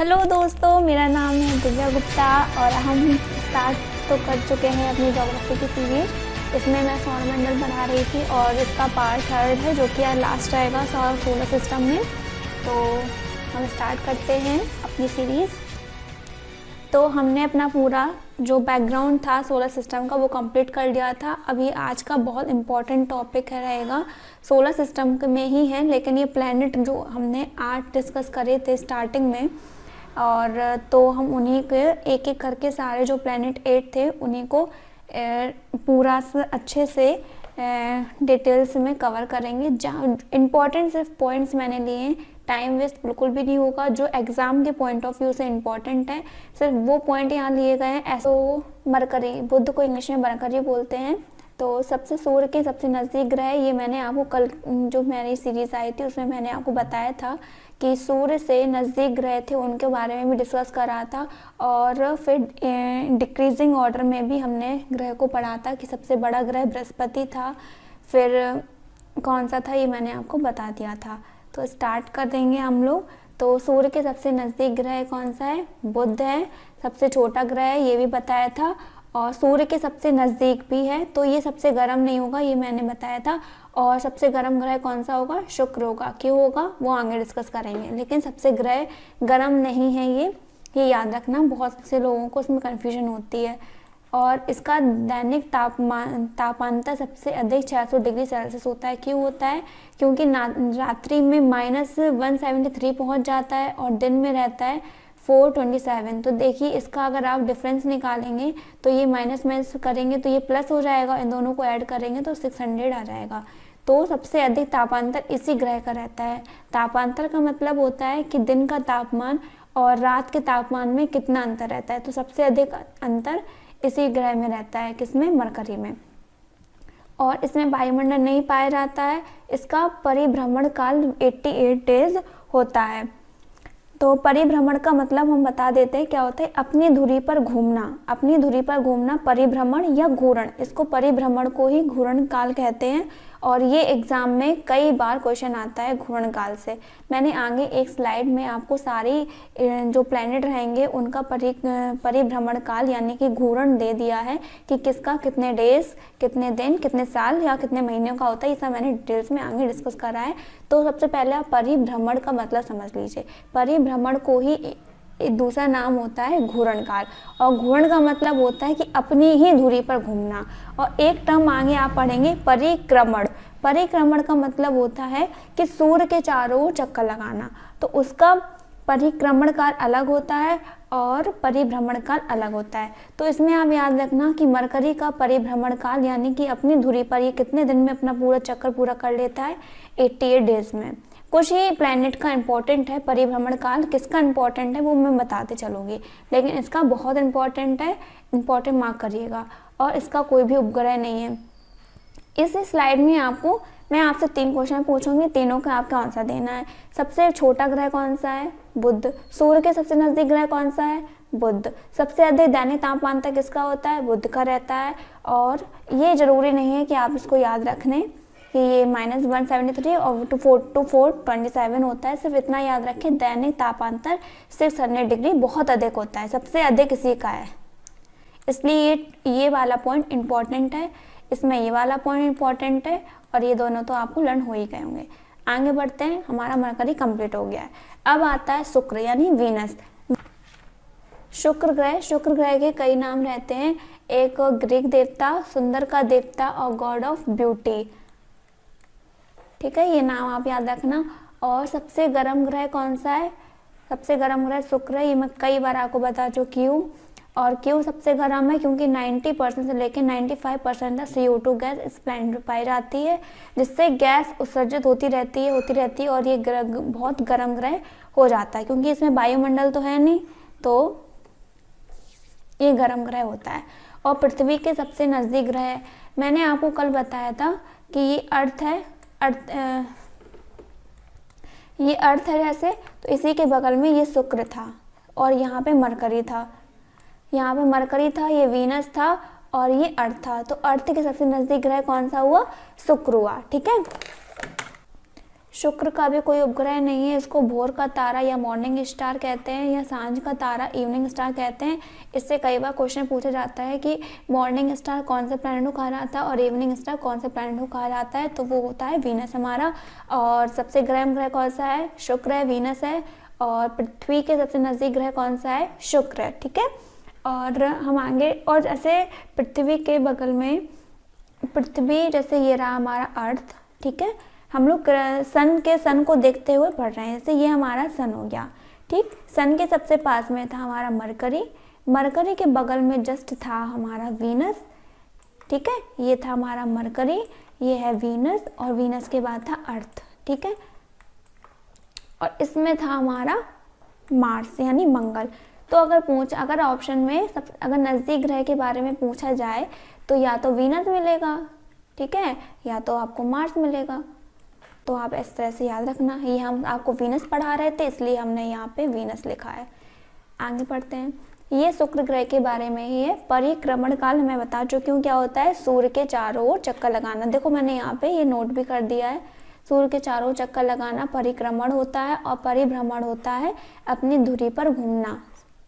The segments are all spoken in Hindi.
हेलो दोस्तों, मेरा नाम है दिव्या गुप्ता और हम स्टार्ट तो कर चुके हैं अपनी ज्योग्राफी की सीरीज। इसमें मैं सौरमंडल बना रही थी और इसका पार्ट 3 है जो कि लास्ट रहेगा सोलर सिस्टम में। तो हम स्टार्ट करते हैं अपनी सीरीज़। तो हमने अपना पूरा जो बैकग्राउंड था सोलर सिस्टम का वो कंप्लीट कर लिया था। अभी आज का बहुत इम्पॉर्टेंट टॉपिक रहेगा सोलर सिस्टम में ही है, लेकिन ये प्लैनेट जो हमने 8 डिस्कस करे थे स्टार्टिंग में, और तो हम उन्हीं के एक एक करके सारे जो प्लैनेट 8 थे उन्हीं को पूरा अच्छे से डिटेल्स में कवर करेंगे। जहाँ इम्पॉर्टेंट सिर्फ पॉइंट्स मैंने लिए हैं, टाइम वेस्ट बिल्कुल भी नहीं होगा। जो एग्ज़ाम के पॉइंट ऑफ व्यू से इम्पॉर्टेंट है सिर्फ वो पॉइंट यहाँ लिए गए हैं। ऐसा मरकरी, बुध को इंग्लिश में मरकरी बोलते हैं। तो सबसे सूर्य के सबसे नज़दीक ग्रह, ये मैंने आपको कल जो मेरी सीरीज़ आई थी उसमें मैंने आपको बताया था कि सूर्य से नज़दीक ग्रह थे उनके बारे में भी डिस्कस करा था। और फिर डिक्रीजिंग ऑर्डर में भी हमने ग्रह को पढ़ा था कि सबसे बड़ा ग्रह बृहस्पति था, फिर कौन सा था ये मैंने आपको बता दिया था। तो स्टार्ट कर देंगे हम लोग। तो सूर्य के सबसे नज़दीक ग्रह कौन सा है? बुध है। सबसे छोटा ग्रह है ये भी बताया था, और सूर्य के सबसे नज़दीक भी है, तो ये सबसे गर्म नहीं होगा ये मैंने बताया था। और सबसे गर्म ग्रह कौन सा होगा? शुक्र होगा। क्यों होगा वो आगे डिस्कस करेंगे, लेकिन सबसे ग्रह गर्म नहीं है ये याद रखना। बहुत से लोगों को इसमें कन्फ्यूजन होती है। और इसका दैनिक तापांतर सबसे अधिक 600 डिग्री सेल्सियस होता है। क्यों होता है? क्योंकि रात्रि में -173 पहुंच जाता है और दिन में रहता है 427। तो देखिए इसका अगर आप डिफरेंस निकालेंगे तो ये माइनस करेंगे तो ये प्लस हो जाएगा, इन दोनों को ऐड करेंगे तो 600 आ जाएगा। तो सबसे अधिक तापांतर इसी ग्रह का रहता है। तापांतर का मतलब होता है कि दिन का तापमान और रात के तापमान में कितना अंतर रहता है। तो सबसे अधिक अंतर इसी ग्रह में रहता है, किसमें? मरकरी में। और इसमें वायुमंडल नहीं पाया जाता है। इसका परिभ्रमण काल 88 डेज होता है। तो परिभ्रमण का मतलब हम बता देते हैं क्या होता है। अपनी धुरी पर घूमना, अपनी धुरी पर घूमना परिभ्रमण या घूर्ण, इसको परिभ्रमण को ही घूर्ण काल कहते हैं। और ये एग्जाम में कई बार क्वेश्चन आता है घूर्ण काल से। मैंने आगे एक स्लाइड में आपको सारी जो प्लैनेट रहेंगे उनका परिभ्रमण काल यानी कि घूर्ण दे दिया है कि किसका कितने डेज, कितने दिन, कितने साल या कितने महीनों का होता है। ये सब मैंने डिटेल्स में आगे डिस्कस करा है। तो सबसे पहले आप परिभ्रमण का मतलब समझ लीजिए। परिभ्रमण को ही दूसरा नाम होता है घूर्ण काल, और घूर्ण का मतलब होता है कि अपनी ही धुरी पर घूमना। और एक टर्म आगे आप पढ़ेंगे परिक्रमण। परिक्रमण का मतलब होता है कि सूर्य के चारों ओर चक्कर लगाना। तो उसका परिक्रमण काल अलग होता है और परिभ्रमण काल अलग होता है। तो इसमें आप याद रखना कि मरकरी का परिभ्रमण काल यानी कि अपनी धुरी पर ये कितने दिन में अपना पूरा चक्कर पूरा कर लेता है? 88 डेज में। कुछ ही प्लैनेट का इम्पोर्टेंट है परिभ्रमण काल, किसका इम्पोर्टेंट है वो मैं बताते चलूँगी, लेकिन इसका बहुत इम्पोर्टेंट है, इम्पोर्टेंट मार्क करिएगा। और इसका कोई भी उपग्रह नहीं है। इस स्लाइड में मैं आपसे 3 क्वेश्चन पूछूंगी, तीनों का आपका आंसर देना है। सबसे छोटा ग्रह कौन सा है? बुध। सूर्य के सबसे नज़दीक ग्रह कौन सा है? बुध। सबसे अधिक दैनिक तापमान किसका होता है? बुध का रहता है। और ये जरूरी नहीं है कि आप इसको याद रखने कि ये -173 और 427 होता है। सिर्फ इतना याद रखें दैनिक तापांतर 600 डिग्री बहुत अधिक होता है, सबसे अधिक इसी का है। इसलिए ये वाला पॉइंट इम्पॉर्टेंट है, इसमें ये वाला पॉइंट इम्पॉर्टेंट है, और ये दोनों तो आपको लर्न हो ही गए होंगे। आगे बढ़ते हैं, हमारा मरकरी कंप्लीट हो गया है। अब आता है शुक्र यानी वीनस। शुक्र ग्रह के कई नाम रहते हैं। एक ग्रीक देवता, सुंदर का देवता और गॉड ऑफ ब्यूटी। ठीक है, ये नाम आप याद रखना। और सबसे गर्म ग्रह कौन सा है? सबसे गर्म ग्रह शुक्र है। ये मैं कई बार आपको बता चुकी हूँ। और क्यों सबसे गर्म है? क्योंकि 90% से लेकर 95% तक CO2 गैस इस प्लैनेट पर पाई जाती है, जिससे गैस उत्सर्जित होती रहती है और ये ग्रह बहुत गर्म ग्रह हो जाता है। क्योंकि इसमें वायुमंडल तो है नहीं, तो ये गर्म ग्रह होता है। और पृथ्वी के सबसे नज़दीक ग्रह मैंने आपको कल बताया था कि ये अर्थ है। ये अर्थ है जैसे, तो इसी के बगल में ये शुक्र था और यहाँ पे मरकरी था, यहाँ पे मरकरी था, ये वीनस था और ये अर्थ था। तो अर्थ के सबसे नज़दीक ग्रह कौन सा हुआ? शुक्र हुआ। ठीक है, शुक्र का भी कोई उपग्रह नहीं है। इसको भोर का तारा या मॉर्निंग स्टार कहते हैं, या सांझ का तारा इवनिंग स्टार कहते हैं। इससे कई बार क्वेश्चन पूछा जाता है कि मॉर्निंग स्टार कौन से प्लैनेट को कहा जाता है और इवनिंग स्टार कौन से प्लैनेट को कहा जाता है, तो वो होता है वीनस हमारा। और सबसे गर्म ग्रह कौन सा है? शुक्र है, वीनस है। और पृथ्वी के सबसे नज़दीक ग्रह कौन सा है? शुक्र है। ठीक है, और हम आगे, और जैसे पृथ्वी के बगल में पृथ्वी, जैसे ये रहा हमारा अर्थ। ठीक है, हम लोग सन को देखते हुए पढ़ रहे हैं। जैसे ये हमारा सन हो गया। ठीक, सन के सबसे पास में था हमारा मरकरी, मरकरी के बगल में जस्ट था हमारा वीनस। ठीक है, ये था हमारा मरकरी, ये है वीनस, और वीनस के बाद था अर्थ। ठीक है, और इसमें था हमारा मार्स यानी मंगल। तो अगर ऑप्शन में अगर नज़दीक ग्रह के बारे में पूछा जाए तो या तो वीनस मिलेगा, ठीक है, या तो आपको मार्स मिलेगा। तो आप इस तरह से याद रखना। ये हम आपको वीनस पढ़ा रहे थे, इसलिए हमने यहाँ पे वीनस लिखा है। आगे पढ़ते हैं। ये शुक्र ग्रह के बारे में ही है। परिक्रमण काल मैं बता चुकी हूँ क्या होता है, सूर्य के चारों ओर चक्कर लगाना। देखो मैंने यहाँ पे ये नोट भी कर दिया है। सूर्य के चारों ओर चक्कर लगाना परिक्रमण होता है, और परिभ्रमण होता है अपनी धुरी पर घूमना।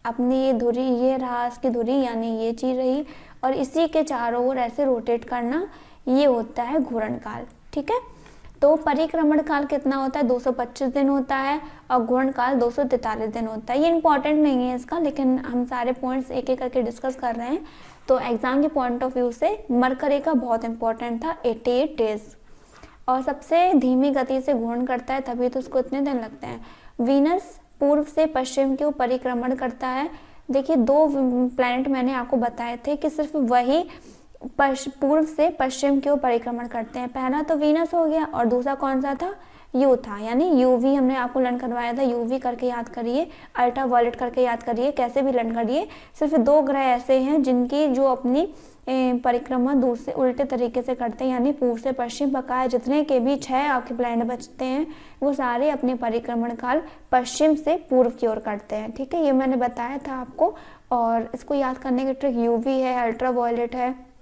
अपनी ये धुरी, ये रहा इसकी धुरी, यानी ये चीज़ रही, और इसी के चारों ओर ऐसे रोटेट करना, ये होता है घूर्ण काल। ठीक है, तो परिक्रमण काल कितना होता है? 225 दिन होता है, और घूर्ण काल 243 दिन होता है। ये इंपॉर्टेंट नहीं है इसका, लेकिन हम सारे पॉइंट्स एक एक करके डिस्कस कर रहे हैं। तो एग्जाम के पॉइंट ऑफ व्यू से मरकरी का बहुत इंपॉर्टेंट था, 88 डेज, और सबसे धीमी गति से घूर्ण करता है, तभी तो उसको इतने दिन लगते हैं। वीनस पूर्व से पश्चिम की ओर परिक्रमण करता है। देखिए 2 प्लैनेट मैंने आपको बताए थे कि सिर्फ वही पूर्व से पश्चिम की ओर परिक्रमण करते हैं। पहला तो वीनस हो गया, और दूसरा कौन सा था? यू था, यानी यूवी हमने आपको लर्न करवाया था। यूवी करके याद करिए, अल्ट्रा वायलेट करके याद करिए, कैसे भी लर्न करिए। सिर्फ 2 ग्रह ऐसे हैं जिनकी जो अपनी परिक्रमा दूसरे उल्टे तरीके से करते हैं, यानी पूर्व से पश्चिम। बकाया जितने के भी 6 आपके प्लैनेट बचते हैं, वो सारे अपने परिक्रमण काल पश्चिम से पूर्व की ओर करते हैं। ठीक है, ये मैंने बताया था आपको। और इसको याद करने की ट्रिक यूवी है, अल्ट्रा वायलेट है,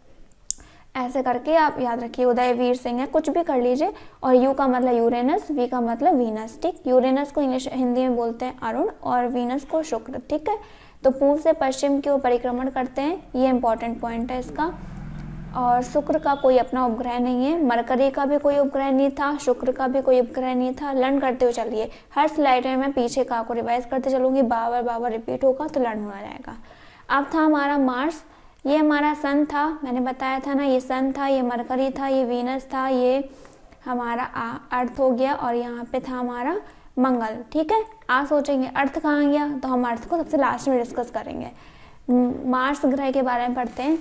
ऐसे करके आप याद रखिए। उदयवीर सिंह है, कुछ भी कर लीजिए। और यू का मतलब यूरेनस, वी का मतलब वीनस। ठीक, यूरेनस को इंग्लिश हिंदी में बोलते हैं अरुण, और वीनस को शुक्र। ठीक है, तो पूर्व से पश्चिम की ओर परिक्रमण करते हैं, ये इंपॉर्टेंट पॉइंट है इसका। और शुक्र का कोई अपना उपग्रह नहीं है, मरकरी का भी कोई उपग्रह नहीं था, शुक्र का भी कोई उपग्रह नहीं था। लर्न करते हुए चलिए, हर स्लाइड में मैं पीछे का को रिवाइज करते चलूँगी, बार बार रिपीट होगा तो लर्न हो जाएगा। अब था हमारा मार्स, ये हमारा सन था, मैंने बताया था ना, ये सन था, ये मरकरी था, ये वीनस था, ये हमारा अर्थ हो गया, और यहाँ पे था हमारा मंगल। ठीक है, आप सोचेंगे अर्थ कहाँ गया, तो हम अर्थ को सबसे लास्ट में डिस्कस करेंगे। मार्स ग्रह के बारे में पढ़ते हैं।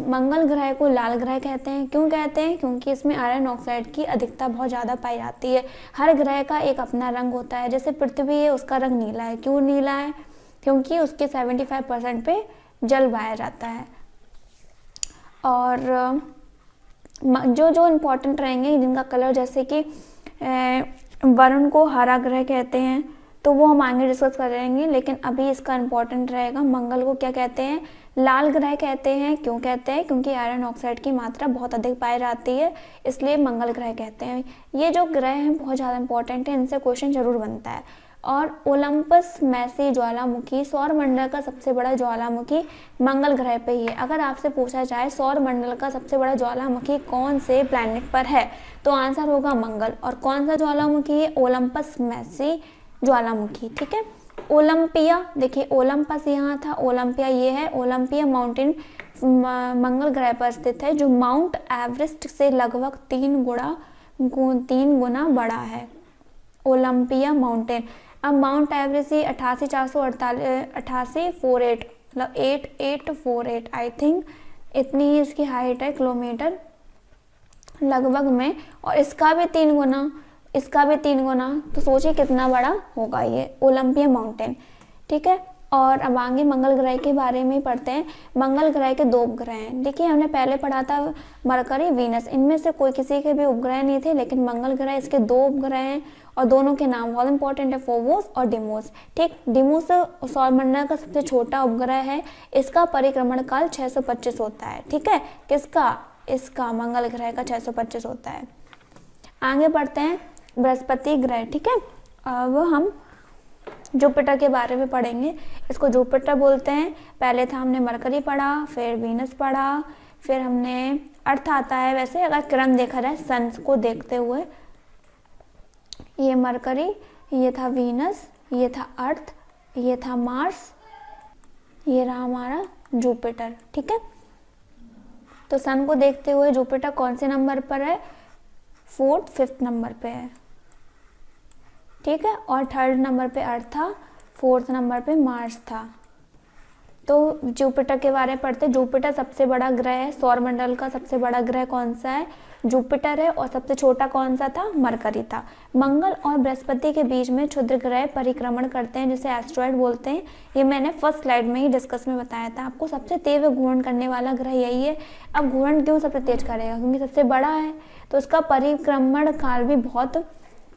मंगल ग्रह को लाल ग्रह कहते हैं। क्यों कहते हैं? क्योंकि इसमें आयरन ऑक्साइड की अधिकता बहुत ज़्यादा पाई जाती है। हर ग्रह का एक अपना रंग होता है। जैसे पृथ्वी है, उसका रंग नीला है। क्यों नीला है? क्योंकि उसके 75% पे जल पाया जाता है। और जो इम्पोर्टेंट रहेंगे जिनका कलर, जैसे कि वरुण को हरा ग्रह कहते हैं, तो वो हम आगे डिस्कस करेंगे, लेकिन अभी इसका इम्पोर्टेंट रहेगा। मंगल को क्या कहते हैं? लाल ग्रह कहते हैं। क्यों कहते हैं? क्योंकि आयरन ऑक्साइड की मात्रा बहुत अधिक पाई जाती है, इसलिए मंगल ग्रह कहते हैं। ये जो ग्रह हैं बहुत ज़्यादा इंपॉर्टेंट है, इनसे क्वेश्चन जरूर बनता है। और ओलंपस मैसी ज्वालामुखी, सौर मंडल का सबसे बड़ा ज्वालामुखी मंगल ग्रह पे ही है। अगर आपसे पूछा जाए सौर मंडल का सबसे बड़ा ज्वालामुखी कौन से प्लैनेट पर है, तो आंसर होगा मंगल। और कौन सा ज्वालामुखी है? ओलंपस मैसी ज्वालामुखी। ठीक है, ओलंपिया, देखिए ओलंपस यहाँ था, ओलंपिया ये है। ओलंपिया माउंटेन मंगल ग्रह पर स्थित है, जो माउंट एवरेस्ट से लगभग 3 गुना बड़ा है। Olympia mountain. अब माउंट एवरेस्ट ये 88,448 मतलब 8848 आई थिंक, इतनी ही इसकी हाइट है किलोमीटर लगभग में, और इसका भी 3 गुना, तो सोचिए कितना बड़ा होगा ये ओलंपिया माउंटेन। ठीक है, और अब आगे मंगल ग्रह के बारे में पढ़ते हैं। मंगल ग्रह के 2 उपग्रह हैं। देखिए हमने पहले पढ़ा था मरकरी, वीनस, इनमें से कोई किसी के भी उपग्रह नहीं थे, लेकिन मंगल ग्रह इसके 2 उपग्रह हैं, और दोनों के नाम बहुत इंपॉर्टेंट है, फोबोस और डिमोस। ठीक, डिमोस सौरमंडल का सबसे छोटा उपग्रह है। इसका परिक्रमण काल 625 होता है। ठीक है, किसका? इसका मंगल ग्रह का 625 होता है। आगे बढ़ते हैं। बृहस्पति ग्रह। ठीक है, अब हम जुपिटर के बारे में पढ़ेंगे। इसको जुपिटर बोलते हैं। पहले था हमने मरकरी पढ़ा, फिर वीनस पढ़ा, फिर हमने अर्थ आता है। वैसे अगर क्रम देखा जाए सन को देखते हुए, ये मरकरी, ये था वीनस, ये था अर्थ, ये था मार्स, ये रहा हमारा जुपिटर। ठीक है, तो सन को देखते हुए जुपिटर कौन से नंबर पर है? 4th 5th नंबर पे है। ठीक है, और 3rd नंबर पे अर्थ था, 4th नंबर पे मार्स था। तो जुपिटर के बारे में पढ़ते। जुपिटर सबसे बड़ा ग्रह है। सौरमंडल का सबसे बड़ा ग्रह कौन सा है? जुपिटर है। और सबसे छोटा कौन सा था? मरकरी था। मंगल और बृहस्पति के बीच में क्षुद्र ग्रह परिक्रमण करते हैं, जिसे एस्ट्रॉयड बोलते हैं। ये मैंने फर्स्ट स्लाइड में ही डिस्कस में बताया था आपको। सबसे तेज घूर्णन करने वाला ग्रह यही है। अब घूर्णन क्यों सबसे तेज करेगा? क्योंकि सबसे बड़ा है, तो उसका परिक्रमण काल भी बहुत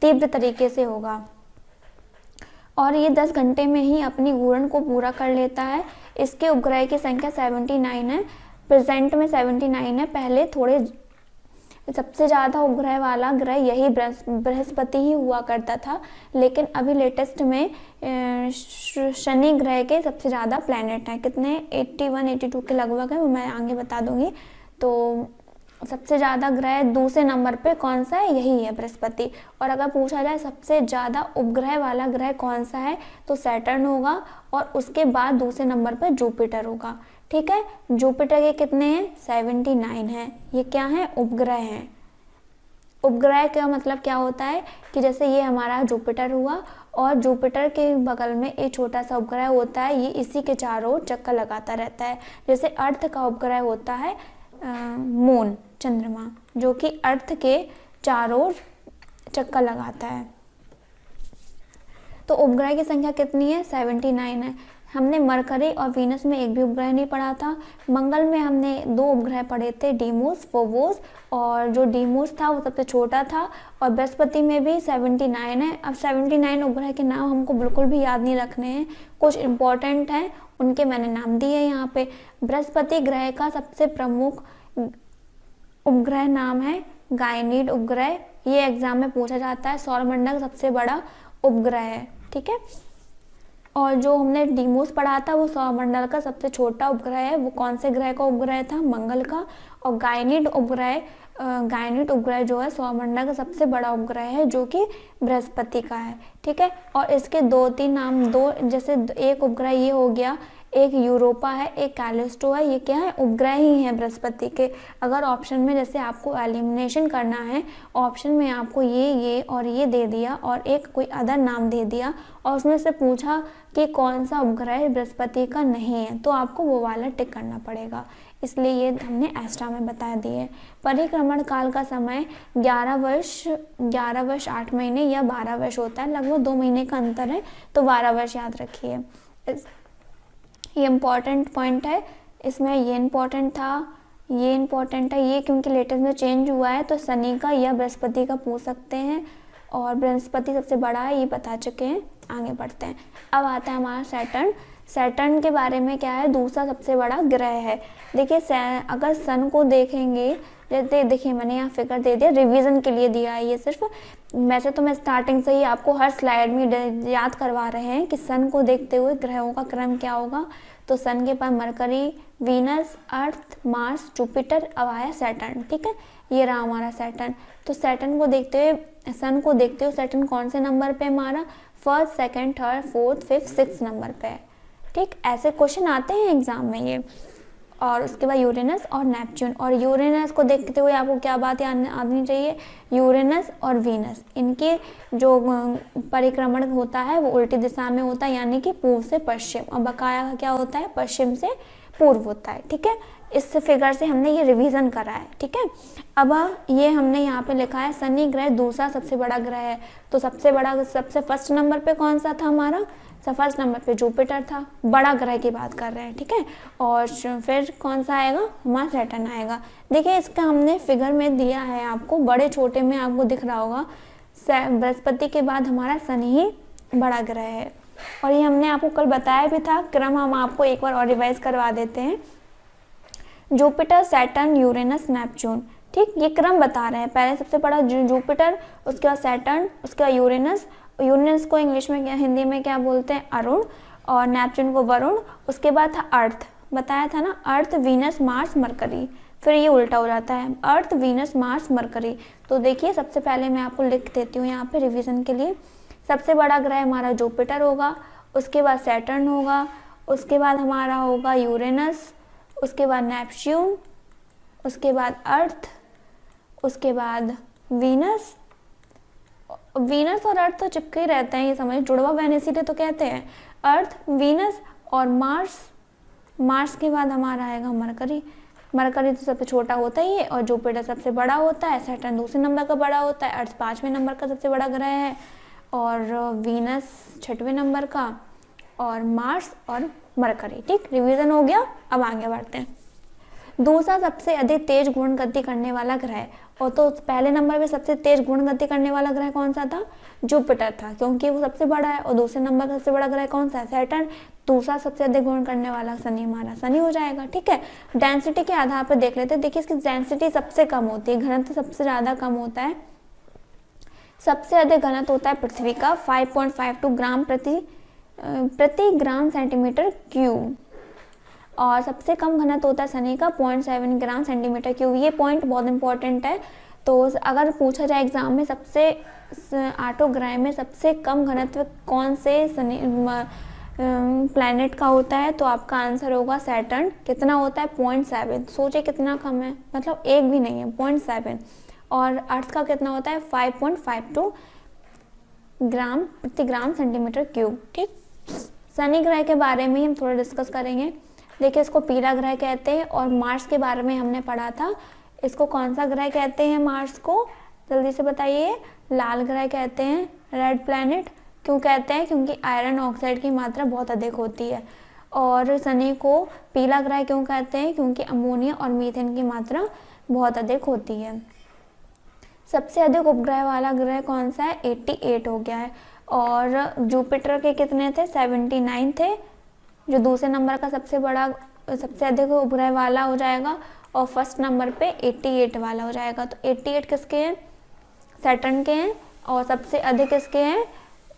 तीव्र तरीके से होगा और ये 10 घंटे में ही अपनी घूर्णन को पूरा कर लेता है। इसके उपग्रह की संख्या 79 है। प्रेजेंट में 79 है। पहले थोड़े सबसे ज़्यादा उपग्रह वाला ग्रह यही बृहस्पति ही हुआ करता था, लेकिन अभी लेटेस्ट में शनि ग्रह के सबसे ज़्यादा प्लैनेट हैं। कितने? 81 82 के लगभग है, वो मैं आगे बता दूंगी। तो सबसे ज़्यादा ग्रह दूसरे नंबर पे कौन सा है? यही है, बृहस्पति। और अगर पूछा जाए सबसे ज़्यादा उपग्रह वाला ग्रह कौन सा है, तो सैटर्न होगा और उसके बाद दूसरे नंबर पर जुपिटर होगा। ठीक है, जुपिटर के कितने हैं? 79 हैं। ये क्या है? उपग्रह हैं। उपग्रह का मतलब क्या होता है कि जैसे ये हमारा जुपिटर हुआ और जुपिटर के बगल में एक छोटा सा उपग्रह होता है, ये इसी के चारों ओर चक्कर लगाता रहता है। जैसे अर्थ का उपग्रह होता है मून, चंद्रमा, जो कि अर्थ के चारों ओर चक्कर लगाता है। तो उपग्रह की संख्या कितनी है? 79 है। हमने मरकरी और वीनस में एक भी उपग्रह नहीं पढ़ा था। मंगल में हमने 2 उपग्रह पढ़े थे, डीमोस, फोबोस, और जो डीमोस था वो सबसे छोटा था। और बृहस्पति में भी 79 है। अब 79 उपग्रह के नाम हमको बिल्कुल भी याद नहीं रखने हैं, कुछ इम्पोर्टेंट हैं, उनके मैंने नाम दिए यहाँ पे। बृहस्पति ग्रह का सबसे प्रमुख उपग्रह नाम है गायनीड उपग्रह। ये एग्जाम में पूछा जाता है। सौरमंडल का सबसे बड़ा उपग्रह है। ठीक है, और जो हमने डीमोस पढ़ा था वो सौरमंडल का सबसे छोटा उपग्रह है। वो कौन से ग्रह का उपग्रह था? मंगल का। और गायनीड उपग्रह जो है सौरमंडल का सबसे बड़ा उपग्रह है, जो कि बृहस्पति का है। ठीक है, और इसके 2-3 नाम, जैसे एक उपग्रह ये हो गया, एक यूरोपा है, एक कैलिस्टो है। ये क्या है? उपग्रह ही है बृहस्पति के। अगर ऑप्शन में जैसे आपको एलिमिनेशन करना है, ऑप्शन में आपको ये और ये दे दिया और एक कोई अदर नाम दे दिया और उसमें से पूछा कि कौन सा उपग्रह बृहस्पति का नहीं है, तो आपको वो वाला टिक करना पड़ेगा। इसलिए ये हमने एक्स्ट्रा में बता दिए। परिक्रमण काल का समय 11 वर्ष 8 महीने या 12 वर्ष होता है। लगभग 2 महीने का अंतर है, तो 12 वर्ष याद रखिए। ये इम्पॉर्टेंट पॉइंट है। इसमें ये इम्पॉर्टेंट था, ये इम्पॉर्टेंट है, ये क्योंकि लेटेस्ट में चेंज हुआ है, तो शनि का या बृहस्पति का पूछ सकते हैं। और बृहस्पति सबसे बड़ा है, ये बता चुके हैं। आगे बढ़ते हैं। अब आता है हमारा सैटर्न। सैटर्न के बारे में क्या है? दूसरा सबसे बड़ा ग्रह है। देखिए, अगर सन को देखेंगे, जैसे देखिए मैंने यहाँ फिगर दे दिया, रिवीजन के लिए दिया है ये सिर्फ। वैसे तो मैं स्टार्टिंग से ही आपको हर स्लाइड में याद करवा रहे हैं कि सन को देखते हुए ग्रहों का क्रम क्या होगा। तो सन के पास मरकरी, वीनस, अर्थ, मार्स, जुपिटर, अब आया सैटर्न। ठीक है, ये रहा हमारा सैटर्न। तो सैटर्न को देखते हुए, सन को देखते हुए सैटर्न कौन से नंबर पे हमारा? 1st, 2nd, 3rd, 4th, 5th, 6th number पे है। ठीक, ऐसे क्वेश्चन आते हैं एग्जाम में ये। और उसके बाद यूरेनस और नेपच्यून। और यूरेनस को देखते हुए आपको क्या बात याद आनी चाहिए? यूरेनस और वीनस, इनके जो परिक्रमण होता है वो उल्टी दिशा में होता है, यानी कि पूर्व से पश्चिम। और बकाया का क्या होता है? पश्चिम से पूर्व होता है। ठीक है, इस फिगर से हमने ये रिवीजन करा है। ठीक है, अब ये हमने यहाँ पे लिखा है शनि ग्रह दूसरा सबसे बड़ा ग्रह है। तो सबसे फर्स्ट नंबर पे कौन सा था हमारा? फर्स्ट नंबर पे जुपिटर था, बड़ा ग्रह की बात कर रहे हैं। ठीक है, और फिर कौन सा आएगा? हमारा सैटर्न आएगा। देखिए, इसका हमने फिगर में दिया है आपको, बड़े छोटे में आपको दिख रहा होगा। बृहस्पति के बाद हमारा शनि ही बड़ा ग्रह है। और ये हमने आपको कल बताया भी था। क्रम हम आपको एक बार और रिवाइज करवा देते हैं। Jupiter, Saturn, Uranus, Neptune. ठीक, ये क्रम बता रहे हैं। पहले सबसे बड़ा जुपिटर, उसके बाद सैटर्न, उसके बाद यूरेनस। यूरेनस को इंग्लिश में क्या, हिंदी में क्या बोलते हैं, अरुण, और नेपच्यून को वरुण। उसके बाद था अर्थ, बताया था ना, अर्थ, वीनस, मार्स, मरकरी। फिर ये उल्टा हो जाता है, अर्थ, वीनस, मार्स, मरकरी। तो देखिए सबसे पहले मैं आपको लिख देती हूँ यहाँ पे रिवीजन के लिए। सबसे बड़ा ग्रह हमारा जुपिटर होगा, उसके बाद सैटर्न होगा, उसके बाद हमारा होगा यूरेनस, उसके बाद नेपच्यून, उसके बाद अर्थ, उसके बाद वीनस। वीनस और अर्थ तो चिपके ही रहते हैं, ये समझ, जुड़वा बहन इसीलिए तो कहते हैं। अर्थ, वीनस और मार्स। मार्स के बाद हमारा आएगा मरकरी। मरकरी तो सबसे छोटा होता ही है, और जुपिटर सबसे बड़ा होता है, सैटर्न दूसरे नंबर का बड़ा होता है, अर्थ 5वें नंबर का सबसे बड़ा ग्रह है, और वीनस 6वें नंबर का, और मार्स और मरकरी। ठीक, रिवीजन हो गया। अब आगे बढ़ते हैं। दूसरा सबसे अधिक तेज घूर्ण गति करने वाला ग्रह, और तो पहले नंबर पे सबसे तेज घूर्ण गति करने वाला ग्रह कौन सा था, जुपिटर था, क्योंकि वो सबसे बड़ा है। और दूसरे नंबर का सबसे बड़ा ग्रह कौन सा है, सैटर्न। दूसरा सबसे अधिक घूर्ण करने वाला शनि, हमारा शनि हो जाएगा। ठीक है, डेंसिटी के आधार पर देख लेते हैं। देखिए इसकी डेंसिटी सबसे कम होती है, घनत्व सबसे ज़्यादा कम होता है। सबसे अधिक घनत्व होता है पृथ्वी का 5.52 ग्राम प्रति ग्राम सेंटीमीटर क्यूब, और सबसे कम घनत्व होता है शनि का 0.7 ग्राम सेंटीमीटर क्यूब। ये पॉइंट बहुत इंपॉर्टेंट है। तो अगर पूछा जाए एग्जाम में सबसे 8 ग्रह में सबसे कम घनत्व कौन से प्लैनेट का होता है, तो आपका आंसर होगा सैटर्न। कितना होता है, 0.7। सोचिए कितना कम है, मतलब एक भी नहीं है, 0.7। और अर्थ का कितना होता है, 5.52 ग्राम प्रति ग्राम सेंटीमीटर क्यूब। ठीक, शनि ग्रह के बारे में हम थोड़ा डिस्कस करेंगे। देखिए इसको पीला ग्रह कहते हैं, और मार्स के बारे में हमने पढ़ा था। इसको कौन सा ग्रह कहते हैं, मार्स को जल्दी से बताइए, लाल ग्रह कहते हैं, रेड प्लैनेट। क्यों कहते हैं, क्योंकि आयरन ऑक्साइड की मात्रा बहुत अधिक होती है। और शनि को पीला ग्रह क्यों कहते हैं, क्योंकि अमोनिया और मीथेन की मात्रा बहुत अधिक होती है। सबसे अधिक उपग्रह वाला ग्रह कौन सा है, 88 हो गया है। और जुपिटर के कितने थे, 79 थे, जो दूसरे नंबर का सबसे अधिक उपग्रह वाला हो जाएगा। और फर्स्ट नंबर पे 88 वाला हो जाएगा। तो 88 किसके हैं, सैटर्न के हैं, और सबसे अधिक किसके हैं,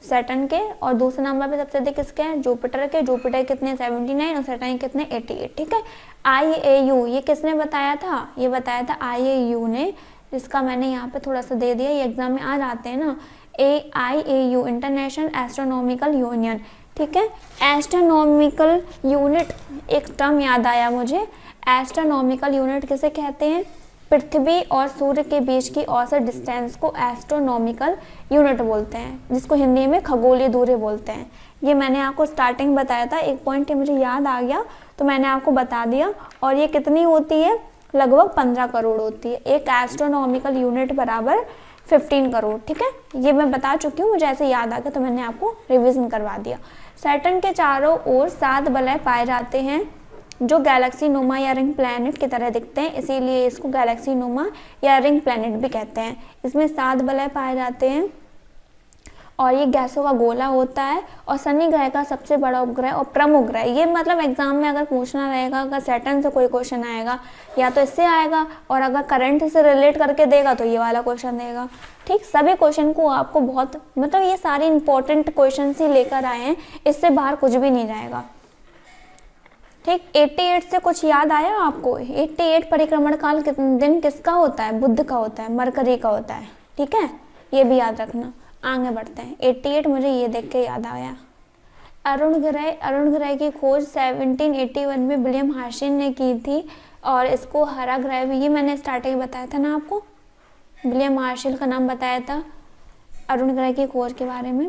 सैटर्न के। और दूसरे नंबर पे सबसे अधिक किसके हैं, जुपिटर के। जुपिटर कितने, 79, और सैटर्न कितने, 88। ठीक है, IAU ये किसने बताया था, ये बताया था IAU ने, जिसका मैंने यहाँ पे थोड़ा सा दे दिया, ये एग्जाम में आ जाते हैं ना। IAU international astronomical union. ठीक है, एस्ट्रोनॉमिकल यूनिट, एक टर्म याद आया मुझे, एस्ट्रोनॉमिकल यूनिट किसे कहते हैं, पृथ्वी और सूर्य के बीच की औसत डिस्टेंस को एस्ट्रोनॉमिकल यूनिट बोलते हैं, जिसको हिंदी में खगोलीय दूरी बोलते हैं। ये मैंने आपको स्टार्टिंग बताया था, एक पॉइंट मुझे याद आ गया तो मैंने आपको बता दिया। और ये कितनी होती है, लगभग 15 करोड़ होती है। एक एस्ट्रोनॉमिकल यूनिट बराबर 15 करोड़। ठीक है, ये मैं बता चुकी हूँ, मुझे ऐसे याद आ गया तो मैंने आपको रिवीजन करवा दिया। सैटर्न के चारों ओर 7 वलय पाए जाते हैं, जो गैलेक्सी नुमा या रिंग प्लैनेट की तरह दिखते हैं, इसीलिए इसको गैलेक्सी नुमा या रिंग प्लैनेट भी कहते हैं। इसमें 7 वलय पाए जाते हैं, और ये गैसों का गोला होता है। और शनि ग्रह का सबसे बड़ा उपग्रह और प्रमुख ग्रह, ये मतलब एग्जाम में अगर पूछना रहेगा, अगर सैटर्न से कोई क्वेश्चन आएगा या तो इससे आएगा, और अगर करंट से रिलेट करके देगा तो ये वाला क्वेश्चन देगा। ठीक, सभी क्वेश्चन को आपको बहुत, मतलब ये सारे इंपॉर्टेंट क्वेश्चन ही लेकर आए हैं, इससे बाहर कुछ भी नहीं जाएगा। ठीक, 88 से कुछ याद आया आपको, 88 परिक्रमण काल दिन किसका होता है, बुध का होता है, मरकरी का होता है। ठीक है, ये भी याद रखना। आगे बढ़ते हैं, 88 मुझे ये देख के याद आया, अरुण ग्रह की खोज 1781 में विलियम हर्शी ने की थी, और इसको हरा ग्रह भी, ये मैंने स्टार्टिंग में बताया था ना आपको, विलियम हर्शी का नाम बताया था अरुण ग्रह की खोज के बारे में।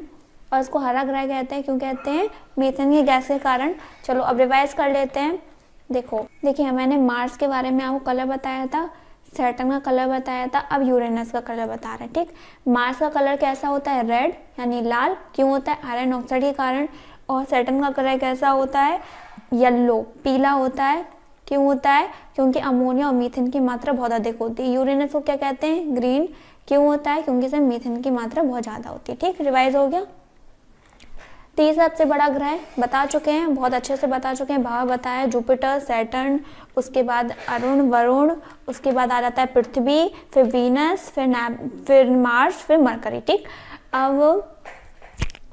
और इसको हरा ग्रह कहते हैं, क्यों कहते हैं, मीथेन की गैस के कारण। चलो अब रिवाइज कर लेते हैं। देखिए मैंने मार्स के बारे में आपको कलर बताया था, सैटर्न का कलर बताया था, अब यूरेनस का कलर बता रहे हैं। ठीक, मार्स का कलर कैसा होता है, रेड यानी लाल, क्यों होता है, आयरन ऑक्साइड के कारण। और सैटर्न का कलर कैसा होता है, येलो, पीला होता है, क्यों होता है, क्योंकि अमोनिया और मीथेन की मात्रा बहुत अधिक होती है। यूरेनस को क्या कहते हैं, ग्रीन, क्यों होता है, क्योंकि इसमें मीथेन की मात्रा बहुत ज़्यादा होती है। ठीक, रिवाइज हो गया। तीसरा सबसे बड़ा ग्रह बता चुके हैं, बहुत अच्छे से बता चुके हैं, भाव बताया, जुपिटर, सैटर्न, उसके बाद अरुण, वरुण, उसके बाद आ जाता है पृथ्वी, फिर वीनस, फिर मार्स, फिर मरकरी। ठीक, अब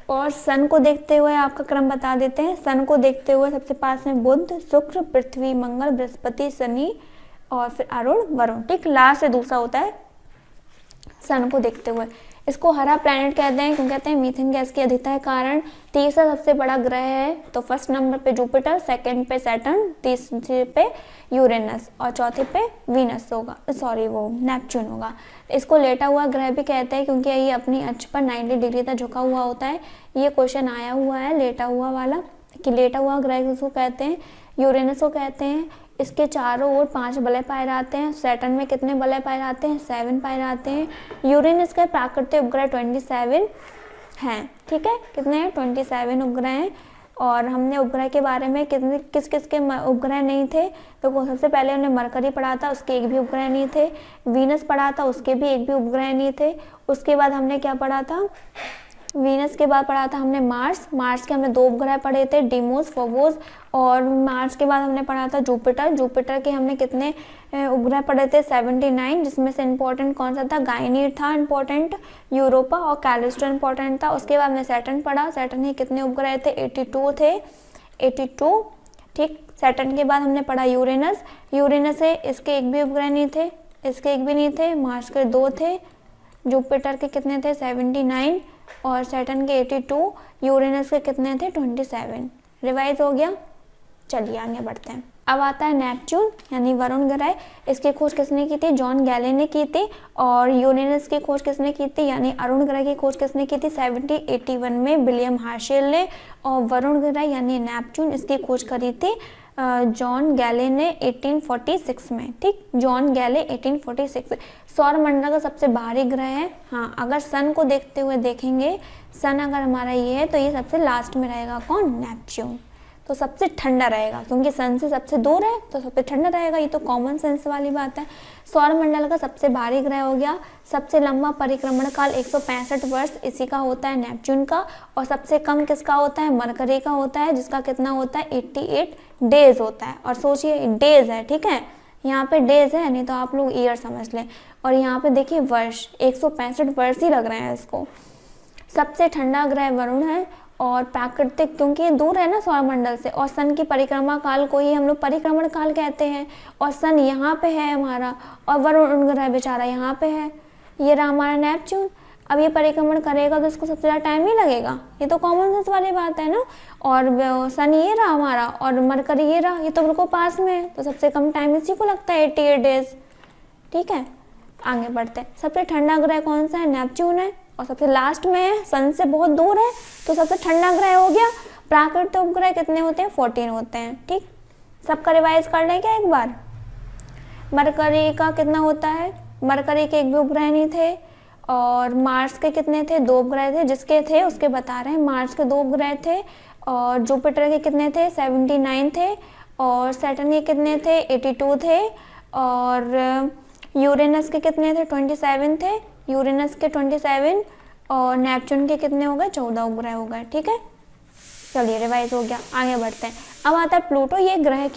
और सन को देखते हुए आपका क्रम बता देते हैं। सन को देखते हुए सबसे पास में बुध, शुक्र, पृथ्वी, मंगल, बृहस्पति, शनि और फिर अरुण, वरुण। ठीक, लास्ट से दूसरा होता है सन को देखते हुए। इसको हरा प्लैनेट कहते हैं, क्यों कहते हैं? मीथेन गैस की अधिकता के कारण। तीसरा सबसे बड़ा ग्रह है, तो फर्स्ट नंबर पे जुपिटर, सेकंड पे सैटर्न, तीसरे पे यूरेनस और चौथे पे वीनस होगा, सॉरी वो नेपच्यून होगा। इसको लेटा हुआ ग्रह भी कहते हैं, क्योंकि ये अपनी अक्ष पर 90 डिग्री तक झुका हुआ होता है। ये क्वेश्चन आया हुआ है लेटा हुआ वाला, कि लेटा हुआ ग्रह किसको कहते हैं? यूरेनस को कहते हैं। इसके चारों ओर 5 वलय पाए जाते हैं। सैटर्न में कितने वलय पाए जाते हैं? 7 पाए जाते हैं। यूरेनस का प्राकृतिक उपग्रह 27 हैं। ठीक है, कितने हैं? 27 उपग्रह हैं। और हमने उपग्रह के बारे में किस किस के उपग्रह नहीं थे, तो सबसे पहले हमने मरकरी पढ़ा था, उसके एक भी उपग्रह नहीं थे। वीनस पढ़ा था, उसके भी एक भी उपग्रह नहीं थे। उसके बाद हमने क्या पढ़ा था? वीनस के बाद पढ़ा था हमने मार्स। मार्स के हमने 2 उपग्रह पढ़े थे, डिमोस, फोबोस। और मार्स के बाद हमने पढ़ा था जुपिटर। जुपिटर के हमने कितने उपग्रह पढ़े थे? 79, जिसमें से इंपॉर्टेंट कौन सा था? गायनीड था इंपॉर्टेंट, यूरोपा और कैलिस्टो इंपॉर्टेंट था। उसके बाद हमने सैटर्न पढ़ा। सैटर्न के कितने उपग्रह थे? 82 थे, 82। ठीक, सैटर्न के बाद हमने पढ़ा यूरेनस। यूरेनस है, इसके एक भी उपग्रह नहीं थे, इसके एक भी नहीं थे। मार्स के 2 थे। जुपिटर के कितने थे? 79 और सैटर्न के 82। यूरेनस के कितने थे? 27। रिवाइज हो गया। चलिए आगे बढ़ते हैं। अब आता है नेपच्यून यानी वरुण ग्रह। इसकी खोज किसने की थी? जॉन गैले ने की थी। और यूरेनस की खोज किसने की थी? यानी अरुण ग्रह की खोज किसने की थी? 1781 में विलियम हर्शेल ने। और वरुण ग्रह यानी नेपच्यून, इसकी खोज करी थी जॉन गैले ने 1846 में। ठीक, जॉन गैले 1846। सौर मंडल का सबसे बाहरी ग्रह है। हाँ, अगर सन को देखते हुए देखेंगे, सन अगर हमारा ये है तो ये सबसे लास्ट में रहेगा। कौन? नेपच्यून। तो सबसे ठंडा रहेगा, क्योंकि सन से सबसे दूर है तो सबसे ठंडा रहेगा। ये तो कॉमन सेंस वाली बात है। सौर मंडल का सबसे भारी ग्रह हो गया। सबसे लंबा परिक्रमण काल 165 वर्ष इसी का होता है, नेपच्यून का। और सबसे कम किसका होता है? मरकरी का होता है, जिसका कितना होता है? 88 डेज होता है। और सोचिए डेज है, ठीक है, यहाँ पे डेज है, नहीं तो आप लोग ईयर समझ लें। और यहाँ पे देखिए वर्ष, 165 वर्ष ही लग रहे हैं इसको। सबसे ठंडा ग्रह वरुण है। और प्राकृतिक, क्योंकि ये दूर है ना सौरमंडल से, और सन की परिक्रमा काल को ही हम लोग परिक्रमण काल कहते हैं। और सन यहाँ पे है हमारा, और वरुण ग्रह बेचारा यहाँ पे है। ये रहा हमारा नेपच्यून। अब ये परिक्रमण करेगा तो इसको सबसे ज़्यादा टाइम ही लगेगा, ये तो कॉमन सेंस वाली बात है ना। और सन ये रहा हमारा, और मरकरी ये रहा, ये तो बिल्कुल पास में है, तो सबसे कम टाइम इसी को लगता है, 88 डेज। ठीक है, आगे बढ़ते हैं। सबसे ठंडा ग्रह कौन सा है? नेपच्यून है। और सबसे लास्ट में है, सन से बहुत दूर है, तो सबसे ठंडा ग्रह हो गया। प्राकृतिक उपग्रह कितने होते हैं? 14 होते हैं। ठीक, सबका रिवाइज कर लें क्या एक बार? मरकरी का कितना होता है? मरकरी के एक भी उपग्रह नहीं थे। और मार्स के कितने थे? 2 उपग्रह थे, जिसके थे उसके बता रहे हैं। मार्स के 2 उपग्रह थे। और जुपिटर के कितने थे? 79 थे। और सैटर्न के कितने थे? 82 थे। और यूरेनस के कितने थे? 27 थे। यूरेनस के 27। और नेपच्यून के कितने हो गए? 14 उपग्रह हो गए। ठीक है, चलिए रिवाइज हो गया, आगे बढ़ते हैं। अब आता है प्लूटो। ये ग्रह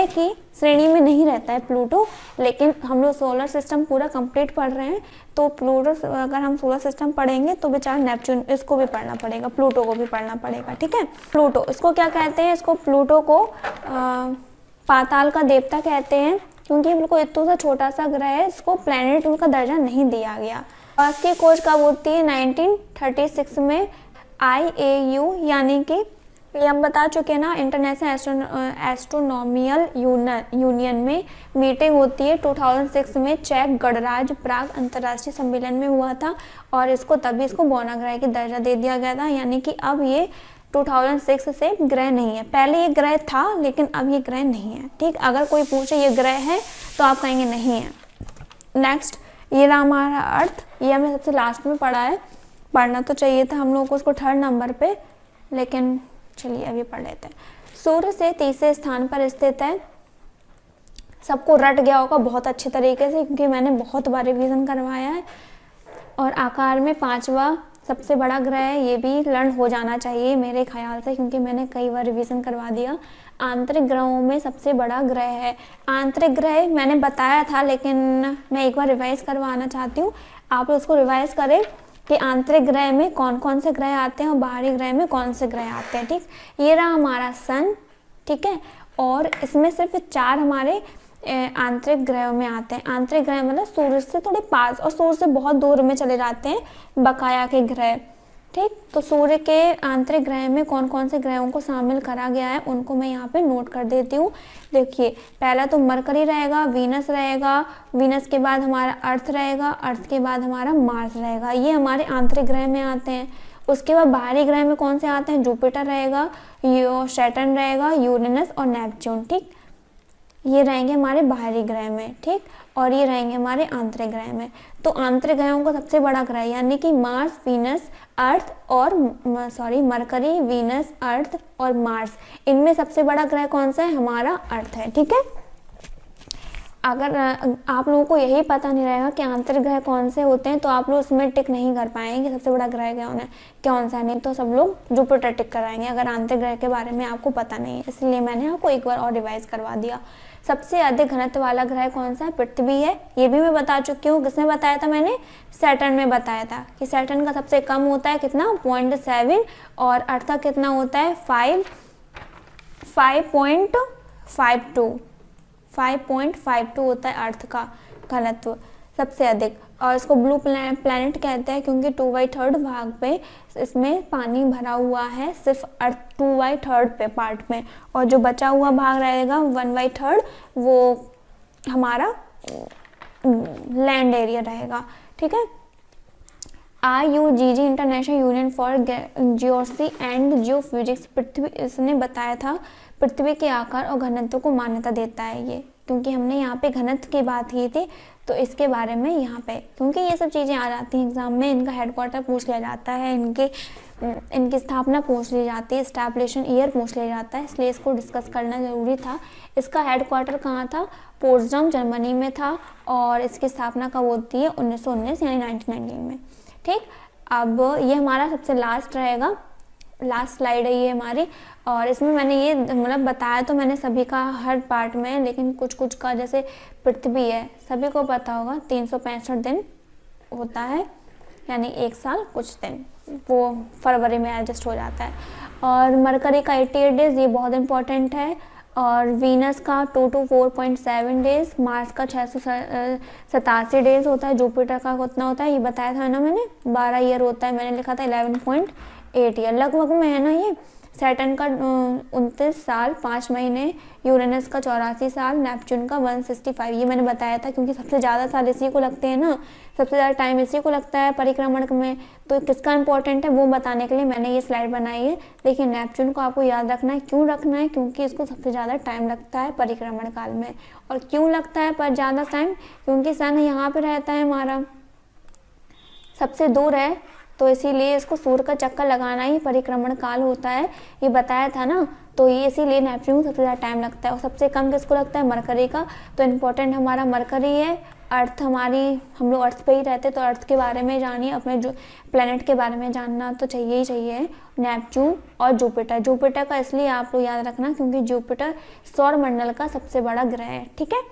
की श्रेणी में नहीं रहता है प्लूटो, लेकिन हम लोग सोलर सिस्टम पूरा कंप्लीट पढ़ रहे हैं, तो प्लूटो अगर हम सोलर सिस्टम पढ़ेंगे तो बेचारा नेपच्यून, इसको भी पढ़ना पड़ेगा, प्लूटो को भी पढ़ना पड़ेगा। ठीक है, प्लूटो, इसको क्या कहते हैं? इसको प्लूटो को पाताल का देवता कहते हैं, क्योंकि बिल्कुल इतना सा छोटा सा ग्रह है, इसको प्लैनेट का दर्जा नहीं दिया गया। और इसकी खोज कब होती है? 1936 में IAU यानी कि ये हम बता चुके हैं ना, इंटरनेशनल एस्ट्रोनॉमिकल यूनियन में मीटिंग होती है 2006 में। चेक गणराज्य प्राग अंतर्राष्ट्रीय सम्मेलन में हुआ था, और इसको तभी इसको बौना ग्रह की दर्जा दे दिया गया था। यानी कि अब ये 2006 से ग्रह नहीं है। पहले ये ग्रह था, लेकिन अब ये ग्रह नहीं है। ठीक, अगर कोई पूछे ये ग्रह है तो आप कहेंगे नहीं है। नेक्स्ट, ये रहा हमारा अर्थ। ये हमें सबसे लास्ट में पढ़ा है, पढ़ना तो चाहिए था हम लोगों को उसको 3rd नंबर पे, लेकिन चलिए अभी पढ़ लेते हैं। सूर्य से तीसरे स्थान पर स्थित है। सबको रट गया होगा बहुत अच्छे तरीके से, क्योंकि मैंने बहुत बार रिवीजन करवाया है। और आकार में 5वां सबसे बड़ा ग्रह है, ये भी लर्न हो जाना चाहिए मेरे ख्याल से, क्योंकि मैंने कई बार रिवीजन करवा दिया। आंतरिक ग्रहों में सबसे बड़ा ग्रह है। आंतरिक ग्रह मैंने बताया था, लेकिन मैं एक बार रिवाइज करवाना चाहती हूँ, आप उसको रिवाइज करें कि आंतरिक ग्रह में कौन कौन से ग्रह आते हैं और बाहरी ग्रह में कौन से ग्रह आते हैं। ठीक, ये रहा हमारा सन, ठीक है, और इसमें सिर्फ 4 हमारे आंतरिक ग्रहों में आते हैं। आंतरिक ग्रह मतलब सूर्य से थोड़े पास और सूर्य से बहुत दूर में चले जाते हैं बकाया के ग्रह। ठीक, तो सूर्य के आंतरिक ग्रह में कौन कौन से ग्रहों को शामिल करा गया है उनको मैं यहाँ पे नोट कर देती हूँ। देखिए, पहला तो मरकरी रहेगा, वीनस रहेगा, वीनस के बाद हमारा अर्थ रहेगा, अर्थ के बाद हमारा मार्स रहेगा। ये हमारे आंतरिक ग्रह में आते हैं। उसके बाद बाहरी ग्रह में कौन से आते हैं? जुपिटर रहेगा, सैटर्न रहेगा, यूरेनस और नेपच्यून। ठीक, ये रहेंगे हमारे बाहरी ग्रह में। ठीक, और ये रहेंगे हमारे आंतरिक ग्रह में। तो आंतरिक ग्रहों का सबसे बड़ा ग्रह यानी कि मार्स, वीनस, अर्थ और मरकरी, वीनस, अर्थ और मार्स, इनमें सबसे बड़ा ग्रह कौन सा है? हमारा अर्थ है। ठीक है, अगर आप लोगों को यही पता नहीं रहेगा कि आंतरिक ग्रह कौन से होते हैं तो आप लोग उसमें टिक नहीं कर पाएंगे कि सबसे बड़ा ग्रह कौन सा है। नहीं तो सब लोग जुपिटर टिक कराएंगे अगर आंतरिक ग्रह के बारे में आपको पता नहीं है। इसलिए मैंने आपको एक बार और रिवाइज करवा दिया। सबसे अधिक घनत्व वाला ग्रह कौन सा है? पृथ्वी है। ये भी मैं बता चुकी हूँ। किसमें बताया था मैंने? सैटर्न में बताया था कि सैटर्न का सबसे कम होता है कितना? 0.7, और अर्थ का कितना होता है? 5.52 होता है अर्थ का घनत्व सबसे अधिक। और इसको ब्लू प्लैनेट कहते हैं क्योंकि 2/3 भाग पे इसमें पानी भरा हुआ है, सिर्फ अर्थ 2/3 पे पार्ट में, और जो बचा हुआ भाग रहेगा 1/3 वो हमारा लैंड एरिया रहेगा। ठीक है, IUGG international union for geography and geophysics पृथ्वी, इसने बताया था पृथ्वी के आकार और घनत्व को मान्यता देता है ये, क्योंकि हमने यहाँ पे घनत्व की बात की थी तो इसके बारे में यहाँ पे, क्योंकि ये सब चीज़ें आ जाती हैं एग्जाम में, इनका हेडक्वार्टर पूछ लिया जाता है, इनकी स्थापना पूछ ली जाती है, एस्टैब्लिशन ईयर पूछ लिया जाता है, इसलिए इसको डिस्कस करना ज़रूरी था। इसका हेडक्वार्टर कहाँ था? पोट्सडाम जर्मनी में था, और इसकी स्थापना कब होती है? 1919 यानी 1919 में। ठीक, अब ये हमारा सबसे लास्ट रहेगा, लास्ट स्लाइड है ये हमारी, और इसमें मैंने ये मतलब बताया तो मैंने सभी का हर पार्ट में, लेकिन कुछ कुछ का, जैसे पृथ्वी है सभी को पता होगा 365 दिन होता है, यानी 1 साल कुछ दिन, वो फरवरी में एडजस्ट हो जाता है। और मरकरी का 88 डेज, ये बहुत इंपॉर्टेंट है, और वीनस का 2 to 4.7 डेज, मार्स का 687 डेज होता है, जुपिटर का कितना होता है ये बताया था ना मैंने, 12 ईयर होता है, मैंने लिखा था 11.8 ईयर लगभग में है ना ये। सैटर्न का 29 साल 5 महीने, यूरेनस का 84 साल, नेपच्यून का 165, ये मैंने बताया था क्योंकि सबसे ज़्यादा साल इसी को लगते हैं ना, सबसे ज़्यादा टाइम इसी को लगता है परिक्रमण में, तो किसका इंपॉर्टेंट है वो बताने के लिए मैंने ये स्लाइड बनाई है। लेकिन नेपच्यून को आपको याद रखना है, क्यों रखना है? क्योंकि इसको सबसे ज़्यादा टाइम लगता है परिक्रमण काल में। और क्यों लगता है पर ज़्यादा टाइम? क्योंकि सन यहाँ पर रहता है हमारा, सबसे दूर है, तो इसीलिए इसको सूर्य का चक्कर लगाना ही परिक्रमण काल होता है, ये बताया था ना। तो ये इसीलिए नेपच्यून को सबसे ज़्यादा टाइम लगता है, और सबसे कम किसको लगता है? मरकरी का। तो इम्पोर्टेंट हमारा मरकरी है। अर्थ हम लोग अर्थ पे ही रहते, तो अर्थ के बारे में जानिए, अपने जो प्लेनेट के बारे में जानना तो चाहिए ही चाहिए। नेपच्यून और जुपिटर, जुपिटर का इसलिए आप लोग याद रखना क्योंकि जुपिटर सौरमंडल का सबसे बड़ा ग्रह है। ठीक है,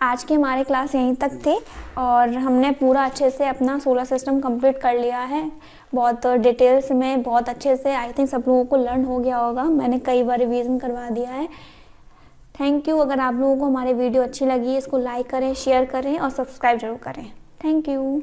आज की हमारी क्लास यहीं तक थी, और हमने पूरा अच्छे से अपना सोलर सिस्टम कंप्लीट कर लिया है, बहुत डिटेल्स में, बहुत अच्छे से। आई थिंक सब लोगों को लर्न हो गया होगा, मैंने कई बार रिवीजन करवा दिया है। Thank you. अगर आप लोगों को हमारी वीडियो अच्छी लगी, इसको लाइक करें, शेयर करें और सब्सक्राइब जरूर करें। Thank you.